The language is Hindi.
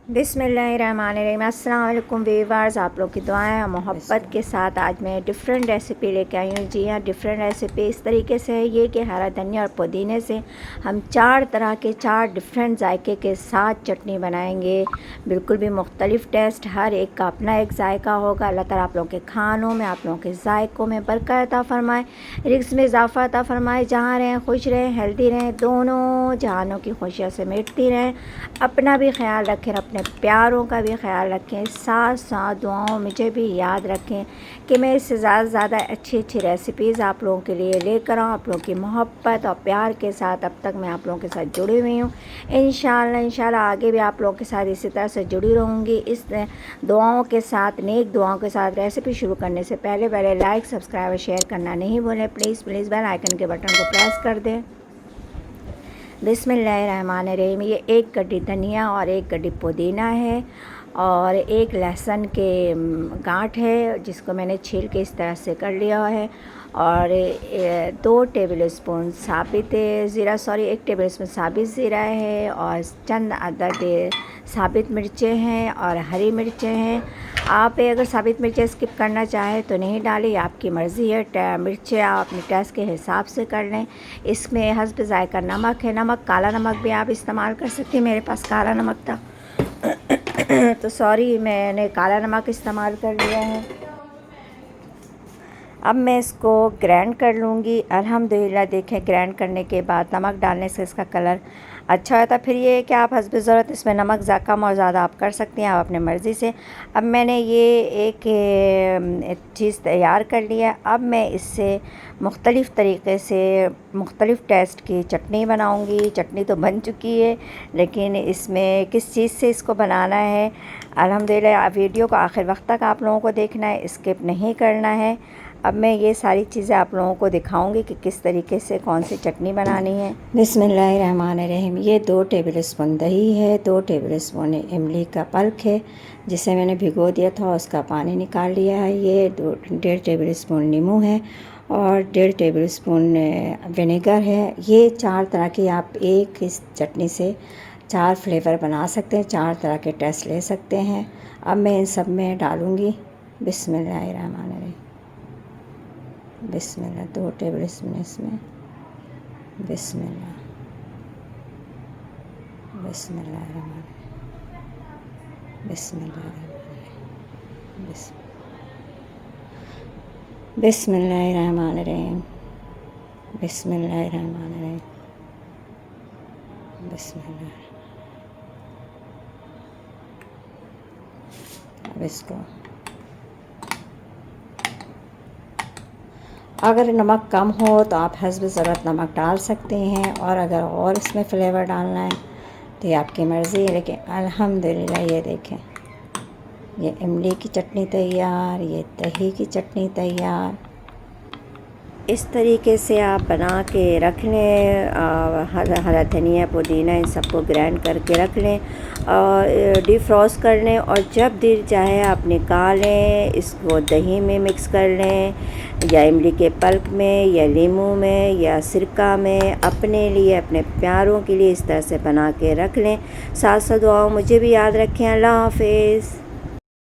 बिस्मिल्लाहिर्रहमानिर्रहीम। अस्सलाम वालेकुम व्यूअर्स, आप लोग की दुआएं और मोहब्बत के साथ आज मैं डिफरेंट रेसिपी लेके आई हूँ। जी हाँ, डिफरेंट रेसिपी इस तरीके से है ये कि हरा धनिया और पुदीने से हम 4 तरह के 4 डिफरेंट जायके के साथ चटनी बनाएंगे। बिल्कुल भी मुख्तलिफ टेस्ट, हर एक का अपना एक जायका होगा। अल्लाह ताला आप लोगों के खानों में, आप लोगों के जायकों में बरकत अता फ़रमाए, रिज़्क़ में इजाफ़ा अता फ़रमाए। जहाँ रहें खुश रहें, हेल्दी रहें, दोनों जहानों की खुशियाँ से मिटती रहें। अपना भी ख्याल रखें, अपने प्यारों का भी ख्याल रखें, साथ साथ दुआओं मुझे भी याद रखें कि मैं इससे ज़्यादा से ज़्यादा अच्छी अच्छी रेसिपीज़ आप लोगों के लिए लेकर आऊँ। आप लोगों की मोहब्बत और प्यार के साथ अब तक मैं आप लोगों के साथ जुड़ी हुई हूँ। इंशाल्लाह आगे भी आप लोगों के साथ इसी तरह से जुड़ी रहूँगी। इस दुआओं के साथ, नेक दुआओं के साथ रेसिपी शुरू करने से पहले लाइक, सब्सक्राइब और शेयर करना नहीं भूलें। प्लीज़ बेल आइकन के बटन को प्रेस कर दें। बिस्मिल्लाहिर्रहमानिर्रहीम। ये 1 गड्डी धनिया और 1 गड्डी पुदीना है और 1 लहसुन के गांठ है जिसको मैंने छील के इस तरह से कर लिया है। और 2 टेबल स्पून साबित ज़ीरा, 1 टेबल स्पून साबित ज़ीरा है और चंद अदद साबित मिर्चें हैं और हरी मिर्चें हैं। आप अगर साबित मिर्चें स्किप करना चाहें तो नहीं डालें, आपकी मर्ज़ी है। मिर्चें आप अपने टेस्ट के हिसाब से कर लें। इसमें हस्ब ज़ायका नमक है, काला नमक भी आप इस्तेमाल कर सकते हैं। मेरे पास काला नमक था तो मैंने काला नमक इस्तेमाल कर लिया है। अब मैं इसको ग्राइंड कर लूँगी। अल्हम्दुलिल्लाह देखें, ग्राइंड करने के बाद नमक डालने से इसका कलर अच्छा होता है। फिर ये है कि आप हस्ब ज़रूरत इसमें नमक कम और ज़्यादा आप कर सकते हैं, आप अपने मर्ज़ी से। अब मैंने ये एक चीज़ तैयार कर लिया। अब मैं इससे मुख्तलिफ़ तरीक़े से मुख्तलिफ़ टेस्ट की चटनी बनाऊँगी। चटनी तो बन चुकी है, लेकिन इसमें किस चीज़ से इसको बनाना है, अल्हम्दुलिल्लाह वीडियो को आखिर वक्त तक आप लोगों को देखना है, स्किप नहीं करना है। अब मैं ये सारी चीज़ें आप लोगों को दिखाऊंगी कि किस तरीके से कौन सी चटनी बनानी है। बिस्मिल्लाहिर्रहमानिर्रहीम। ये 2 टेबल स्पून दही है, 2 टेबल स्पून इमली का पल्प है जिसे मैंने भिगो दिया था, उसका पानी निकाल लिया है। ये 1.5 टेबल स्पून नींबू है और 1.5 टेबल स्पून विनेगर है। ये 4 तरह की आप एक इस चटनी से 4 फ्लेवर बना सकते हैं, 4 तरह के टेस्ट ले सकते हैं। अब मैं इन सब में डालूँगी बिस्मिल्लाहिर्रहमानिर्रहीम। 2 टेबल स्पून इसमें बिस्मिल्लाह बिस्मिल्लाहिर्रहमानिर्रहीम बिस्मिल्लाहिर्रहमानिर्रहीम बिस्मिल्लाहिर्रहमानिर्रहीम बिस्मिल्लाह। अब इसको अगर नमक कम हो तो आप हस्ब ज़रूरत नमक डाल सकते हैं, और अगर और इसमें फ्लेवर डालना है तो ये आपकी मर्ज़ी है। लेकिन अल्हम्दुलिल्लाह ये देखें, ये इमली की चटनी तैयार, ये दही की चटनी तैयार। इस तरीके से आप बना के रख लें। हरा धनिया, पुदीना, इन सबको ग्राइंड करके रख लें और डिफ्रॉस्ट कर लें, और जब दिल चाहे आप निकालें, इसको दही में मिक्स कर लें या इमली के पल्प में या नींबू में या सिरका में। अपने लिए, अपने प्यारों के लिए इस तरह से बना के रख लें। साथ साथ दुआओं मुझे भी याद रखें। अल्लाह हाफ़िज़।